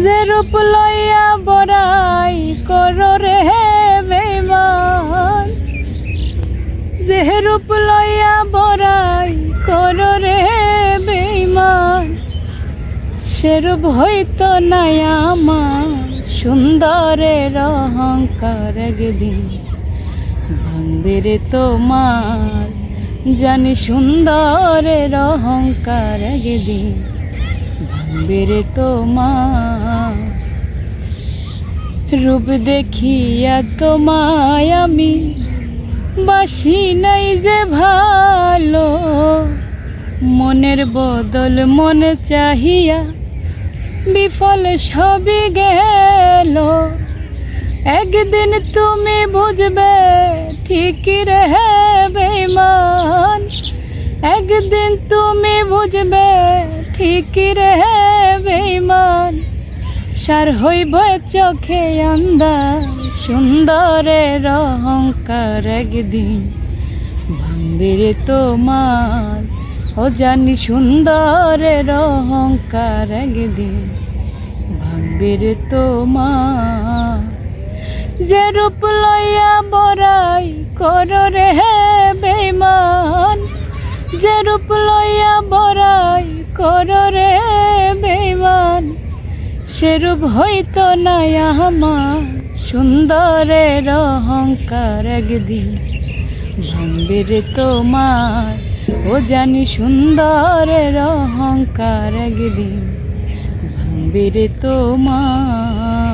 যে রূপ লইয়া বড়াই করো রে বেঈমান, যে রূপ লইয়া বড়াই করো রে বেঈমান, সেরূপ হইতো নাই আমার সুন্দরের অহংকার একদিন ভাঙবে রে তোমার, জানি সুন্দরের অহংকার একদিন ভাঙবে রে তোমার। রূপ দেখিয়া তোমায় আমি বাসি নাই যে ভালো, মনের বদল মনে চাহিয়া বিফল সবই গেল। একদিন তুমি বুঝবে ঠিকই রে বেঈমান, একদিন তুমি বুঝবে ঠিকই রে বেঈমান, সার হইব চোখে আন্ধার সুন্দরের অহংকার একদিন ভাঙবে রে তোমার, ও জানি সুন্দরের অহংকার একদিন ভাঙবে রে তোমার। যে রূপ লইয়া বড়াই করো রে বেঈমান, যে রূপ লইয়া বড়াই করো রে বেঈমান, সেরূপ হইতো নাই আমার সুন্দরের অহংকার একদিন ভাঙবে রে তোমার, ও জানি সুন্দরের অহংকার একদিন ভাঙবে রে তোমার।